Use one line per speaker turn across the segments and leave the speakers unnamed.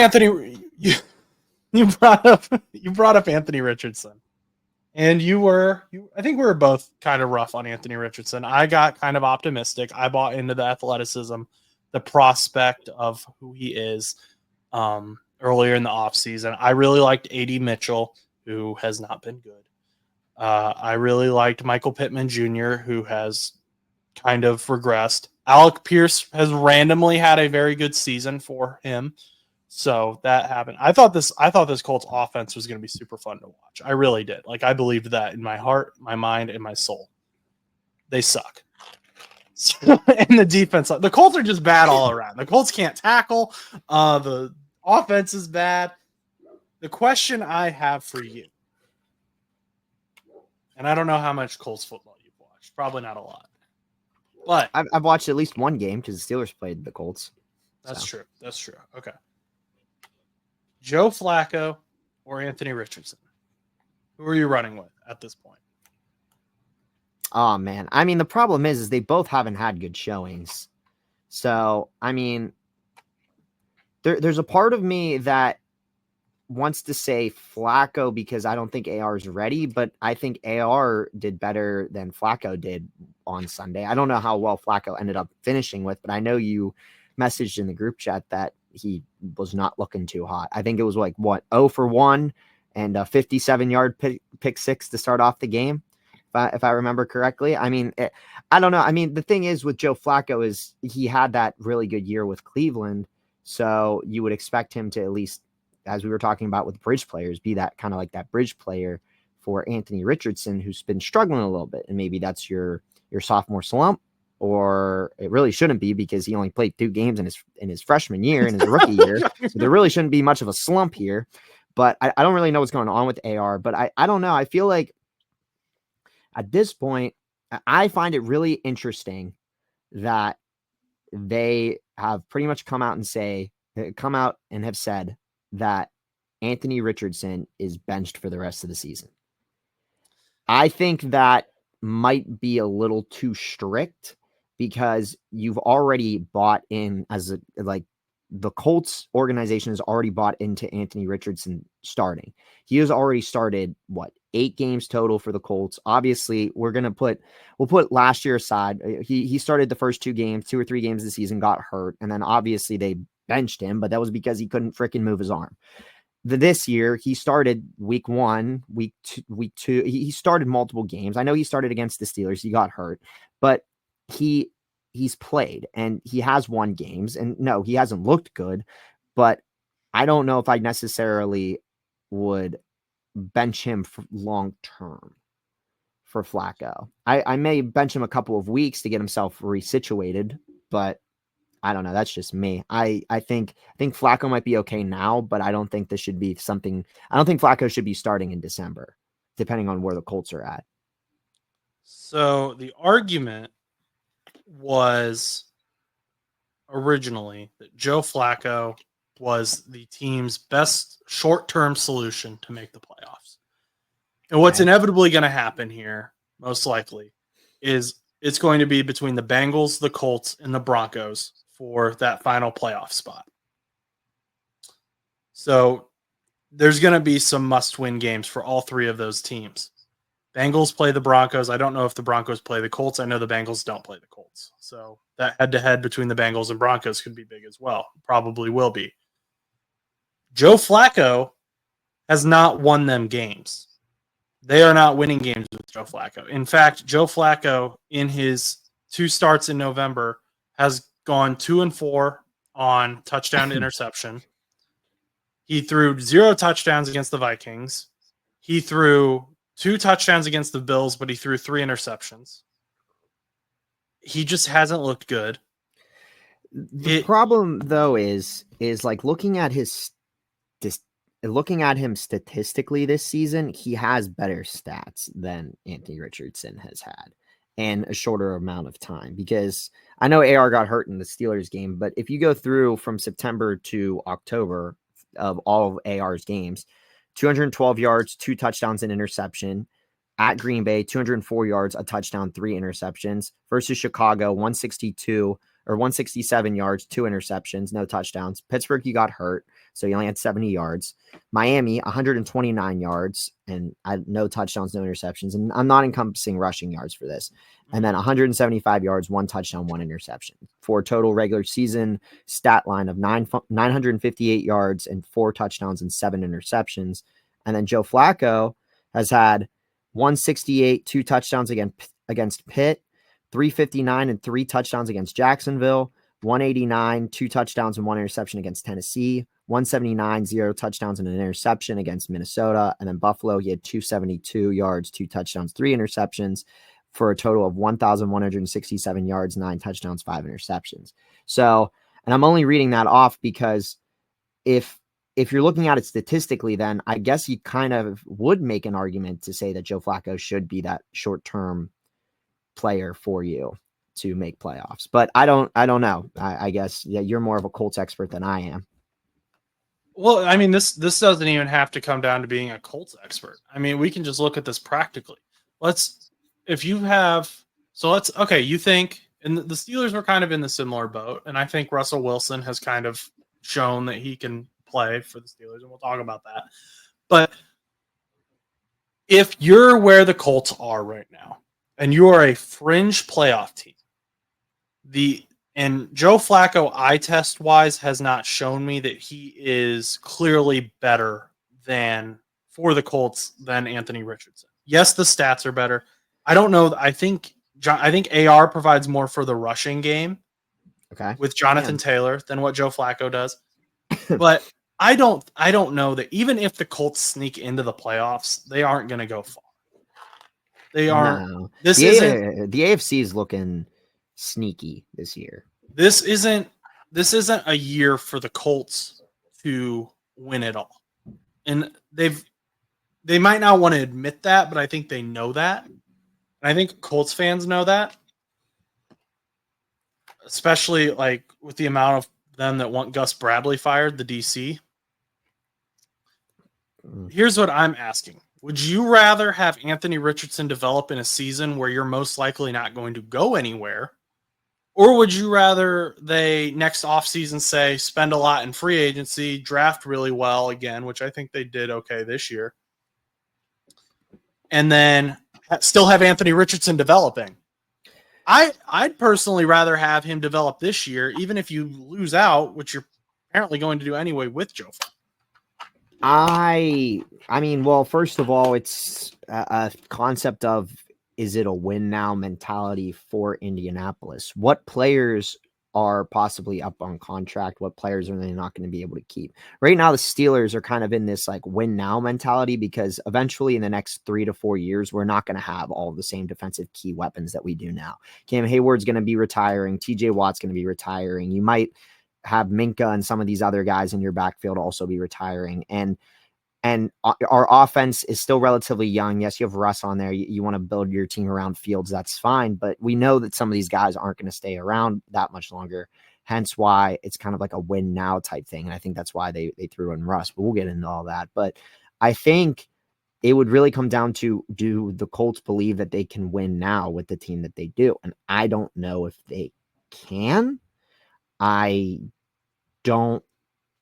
Anthony, you brought up Anthony Richardson, and I think we were both kind of rough on Anthony Richardson. I got kind of optimistic. I bought into the athleticism, the prospect of who he is. Earlier in the offseason, I really liked A.D. Mitchell, who has not been good. I really liked Michael Pittman Jr., who has kind of regressed. Alec Pierce has randomly had a very good season for him. So that happened. I thought this Colts offense was going to be super fun to watch. I really did. Like, I believed that in my heart, my mind, and my soul. They suck. So, and the defense, the Colts are just bad all around. The Colts can't tackle. The offense is bad. The question I have for you, and I don't know how much Colts football you've watched. Probably not a lot. But
I've watched at least one game because the Steelers played the Colts.
That's true. That's true. Okay. Joe Flacco or Anthony Richardson? Who are you running with at this point?
Oh, man. I mean, the problem is they both haven't had good showings. So, I mean, there's a part of me that wants to say Flacco because I don't think AR is ready, but I think AR did better than Flacco did on Sunday. I don't know how well Flacco ended up finishing with, but I know you messaged in the group chat that he was not looking too hot. I think it was 0 for 1 and a 57-yard pick six to start off the game, if I remember correctly. I mean, I don't know. I mean, the thing is with Joe Flacco is he had that really good year with Cleveland, so you would expect him to at least, as we were talking about with bridge players, be that kind of like that bridge player for Anthony Richardson, who's been struggling a little bit. And maybe that's your sophomore slump, or it really shouldn't be because he only played 2 games in his freshman year, in his rookie year. So there really shouldn't be much of a slump here. But I don't really know what's going on with AR, but I don't know. I feel like at this point, I find it really interesting that they have pretty much come out and have said that Anthony Richardson is benched for the rest of the season. I think that might be a little too strict because you've already bought in the Colts organization has already bought into Anthony Richardson starting. He has already started 8 games total for the Colts. Obviously, we'll put last year aside. He started the first 2 or 3 games of the season, got hurt, and then obviously they benched him, but that was because he couldn't freaking move his arm. This year, he started week 1, week 2. He started multiple games. I know he started against the Steelers. He got hurt, but he's played and he has won games. And no, he hasn't looked good, but I don't know if I necessarily would bench him for long term for Flacco. I may bench him a couple of weeks to get himself resituated, but I don't know. That's just me. I think Flacco might be okay now, but I don't think this should be something. I don't think Flacco should be starting in December, depending on where the Colts are at.
So the argument was originally that Joe Flacco was the team's best short-term solution to make the playoffs. And what's inevitably going to happen here, most likely, is it's going to be between the Bengals, the Colts, and the Broncos for that final playoff spot. So there's going to be some must-win games for all 3 of those teams. Bengals play the Broncos. I don't know if the Broncos play the Colts. I know the Bengals don't play the Colts. So that head-to-head between the Bengals and Broncos could be big as well. Probably will be. Joe Flacco has not won them games. They are not winning games with Joe Flacco. In fact, Joe Flacco, in his 2 starts in November, has gone 2-4 on touchdown to interception. He threw 0 touchdowns against the Vikings. He threw 2 touchdowns against the Bills, but he threw 3 interceptions. He just hasn't looked good.
The problem, though, is like looking at him statistically this season, he has better stats than Anthony Richardson has had in a shorter amount of time. Because I know AR got hurt in the Steelers game, but if you go through from September to October of all of AR's games, 212 yards, 2 touchdowns, and interception. At Green Bay, 204 yards, a touchdown, 3 interceptions. Versus Chicago, 167 yards, 2 interceptions, no touchdowns. Pittsburgh, he got hurt. So he only had 70 yards. Miami, 129 yards, and no touchdowns, no interceptions. And I'm not encompassing rushing yards for this. And then 175 yards, 1 touchdown, 1 interception for a total regular season stat line of 958 yards and 4 touchdowns and 7 interceptions. And then Joe Flacco has had 168, 2 touchdowns against Pitt, 359 and 3 touchdowns against Jacksonville, 189, 2 touchdowns and 1 interception against Tennessee, 179, 0 touchdowns and an interception against Minnesota. And then Buffalo, he had 272 yards, 2 touchdowns, 3 interceptions for a total of 1,167 yards, 9 touchdowns, 5 interceptions. So, and I'm only reading that off because if you're looking at it statistically, then I guess you kind of would make an argument to say that Joe Flacco should be that short-term player for you to make playoffs. But I don't know. I guess you're more of a Colts expert than I am.
Well, I mean, this doesn't even have to come down to being a Colts expert. I mean, we can just look at this practically. You think, and the Steelers were kind of in the similar boat, and I think Russell Wilson has kind of shown that he can play for the Steelers, and we'll talk about that. But if you're where the Colts are right now, and you are a fringe playoff team, and Joe Flacco, eye test wise, has not shown me that he is clearly better for the Colts than Anthony Richardson. Yes, the stats are better. I don't know. I think AR provides more for the rushing game, with Jonathan Taylor than what Joe Flacco does. But I don't know that even if the Colts sneak into the playoffs, they aren't going to go far. They aren't.
No. The AFC is looking sneaky this year.
This isn't a year for the Colts to win it all. And they might not want to admit that, but I think they know that. And I think Colts fans know that. Especially like with the amount of them that want Gus Bradley fired, the DC. Here's what I'm asking. Would you rather have Anthony Richardson develop in a season where you're most likely not going to go anywhere? Or would you rather they next offseason say spend a lot in free agency, draft really well again, which I think they did okay this year, and then still have Anthony Richardson developing? I'd personally rather have him develop this year, even if you lose out, which you're apparently going to do anyway with Joe Flacco.
I mean, well, first of all, it's a concept of, is it a win now mentality for Indianapolis? What players are possibly up on contract? What players are they not going to be able to keep? Right now, the Steelers are kind of in this like win now mentality because eventually in the next 3 to 4 years, we're not going to have all the same defensive key weapons that we do now. Cam Hayward's going to be retiring. TJ Watt's going to be retiring. You might have Minka and some of these other guys in your backfield also be retiring. And our offense is still relatively young. Yes, you have Russ on there. You want to build your team around Fields. That's fine. But we know that some of these guys aren't going to stay around that much longer. Hence why it's kind of like a win now type thing. And I think that's why they threw in Russ. But we'll get into all that. But I think it would really come down to, do the Colts believe that they can win now with the team that they do? And I don't know if they can. I don't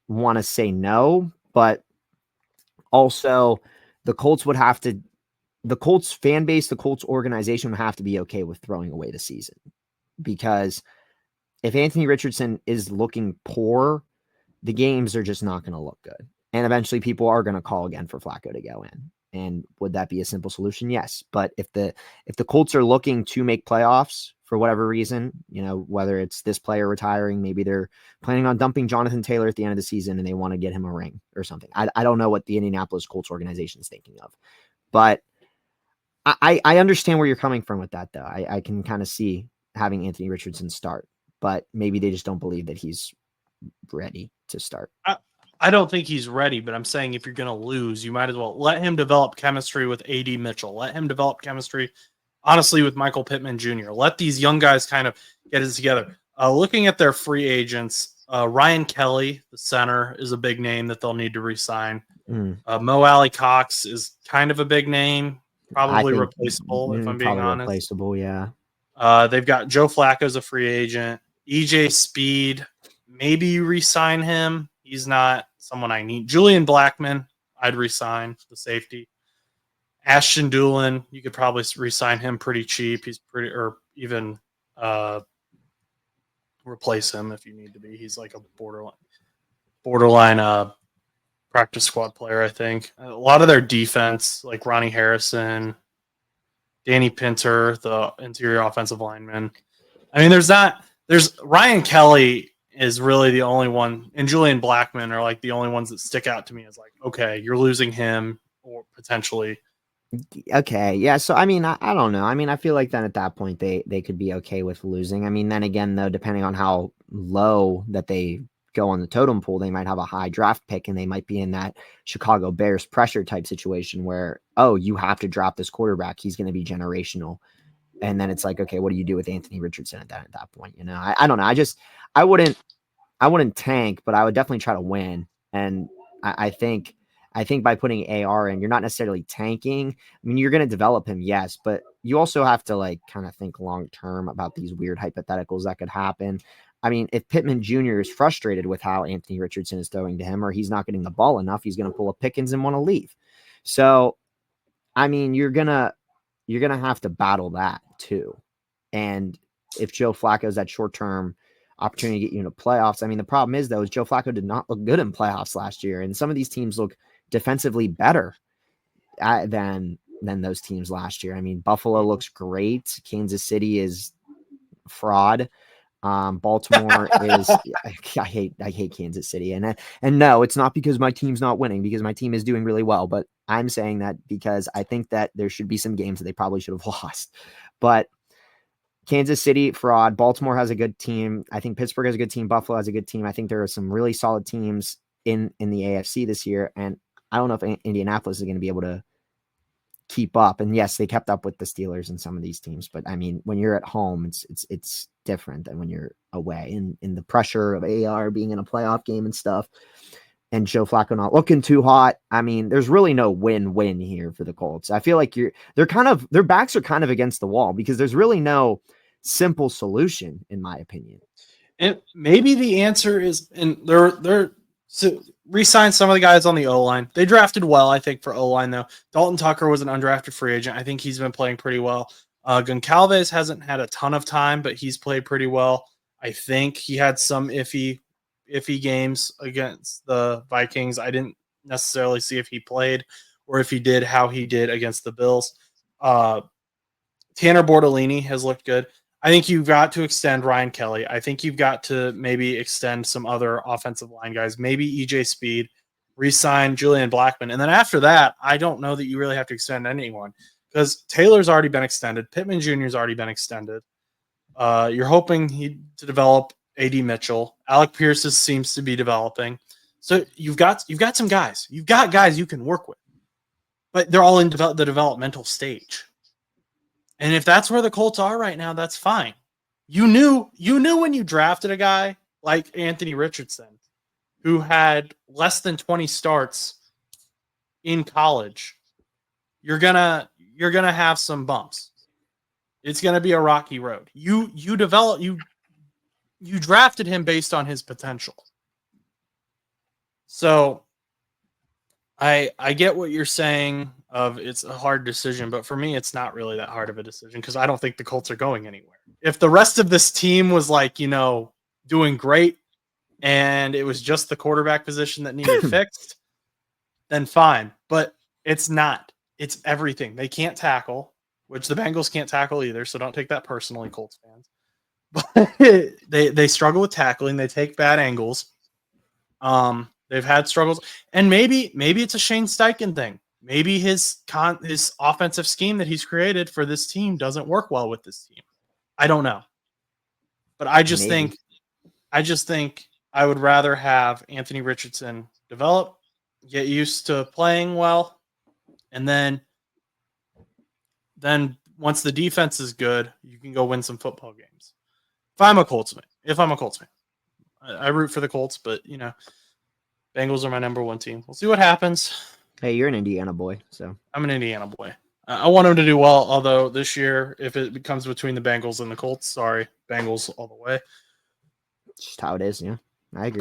want to say no, but also the Colts fan base, the Colts organization would have to be okay with throwing away the season, because if Anthony Richardson is looking poor, the games are just not going to look good. And eventually people are going to call again for Flacco to go in. And would that be a simple solution? Yes. But if the Colts are looking to make playoffs for whatever reason, whether it's this player retiring, maybe they're planning on dumping Jonathan Taylor at the end of the season and they want to get him a ring or something. I don't know what the Indianapolis Colts organization is thinking of, but I understand where you're coming from with that, though. I can kind of see having Anthony Richardson start, but maybe they just don't believe that he's ready to start.
I don't think he's ready, but I'm saying if you're going to lose, you might as well let him develop chemistry with A.D. Mitchell. Let him develop chemistry, honestly, with Michael Pittman Jr. Let these young guys kind of get it together. Looking at their free agents, Ryan Kelly, the center, is a big name that they'll need to re-sign. Mo Alley Cox is kind of a big name, probably replaceable, if I'm being honest.
Replaceable, yeah.
They've got Joe Flacco as a free agent. EJ Speed, maybe you re-sign him. He's not someone I need. Julian Blackmon, I'd resign the safety. Ashton Doolin, you could probably resign him pretty cheap. He's pretty, or even replace him if you need to be. He's like a borderline practice squad player, I think. A lot of their defense, like Ronnie Harrison, Danny Pinter, the interior offensive lineman. I mean, there's Ryan Kelly is really the only one, and Julian Blackmon are like the only ones that stick out to me as like, okay, you're losing him or potentially.
Okay, yeah. So I mean, I don't know. I mean, I feel like then at that point they could be okay with losing. I mean, then again, though, depending on how low that they go on the totem pole, they might have a high draft pick, and they might be in that Chicago Bears pressure type situation where, oh, you have to drop this quarterback. He's going to be generational. And then it's like, okay, what do you do with Anthony Richardson at that point? You know, I don't know. I wouldn't tank, but I would definitely try to win. And I think by putting AR in, you're not necessarily tanking. I mean, you're going to develop him, yes, but you also have to like kind of think long term about these weird hypotheticals that could happen. I mean, if Pittman Jr. is frustrated with how Anthony Richardson is throwing to him, or he's not getting the ball enough, he's going to pull a Pickens and want to leave. So, I mean, you're gonna have to battle that too. And if Joe Flacco's that short-term opportunity to get you into playoffs, I mean, the problem is though, is Joe Flacco did not look good in playoffs last year, and some of these teams look defensively better than those teams last year. I mean, Buffalo looks great. Kansas City is fraud. Baltimore is I hate Kansas City, and no, it's not because my team's not winning, because my team is doing really well, but I'm saying that because I think that there should be some games that they probably should have lost. But Kansas City, fraud. Baltimore has a good team. I think Pittsburgh has a good team. Buffalo has a good team. I think there are some really solid teams in the AFC this year, and I don't know if Indianapolis is going to be able to keep up. And yes, they kept up with the Steelers and some of these teams, but I mean, when you're at home, it's different than when you're away. And in the pressure of AR being in a playoff game and stuff, and Joe Flacco not looking too hot, I mean, there's really no win-win here for the Colts. I feel like their backs are kind of against the wall, because there's really no simple solution, in my opinion.
And maybe the answer is, and they're so re-signed some of the guys on the O-line. They drafted well, I think, for O-line, though. Dalton Tucker was an undrafted free agent. I think he's been playing pretty well. Goncalves hasn't had a ton of time, but he's played pretty well. I think he had some iffy games against the Vikings. I didn't necessarily see if he played, or if he did, how he did against the Bills. Tanner Bortolini has looked good. I think you've got to extend Ryan Kelly. I think you've got to maybe extend some other offensive line guys, maybe EJ Speed, re-sign Julian Blackmon. And then after that, I don't know that you really have to extend anyone, because Taylor's already been extended. Pittman Jr. has already been extended. You're hoping to develop AD Mitchell. Alec Pierce seems to be developing. So you've got some guys. You've got guys you can work with, but they're all in the developmental stage. And if that's where the Colts are right now, that's fine. You knew when you drafted a guy like Anthony Richardson, who had less than 20 starts in college, you're gonna have some bumps. It's gonna be a rocky road. You drafted him based on his potential. So I get what you're saying of it's a hard decision, but for me, it's not really that hard of a decision, because I don't think the Colts are going anywhere. If the rest of this team was like, doing great, and it was just the quarterback position that needed fixed, then fine. But it's not. It's everything. They can't tackle, which the Bengals can't tackle either, so don't take that personally, Colts fans. But they struggle with tackling. They take bad angles. They've had struggles, and maybe it's a Shane Steichen thing. Maybe his offensive scheme that he's created for this team doesn't work well with this team. I don't know, but I just think I would rather have Anthony Richardson develop, get used to playing well, and then once the defense is good, you can go win some football games. If I'm a Colts fan, I root for the Colts, but Bengals are my number one team. We'll see what happens.
Hey, you're an Indiana boy, so.
I'm an Indiana boy. I want them to do well, although this year, if it becomes between the Bengals and the Colts, sorry, Bengals all the way.
It's just how it is, yeah. I agree.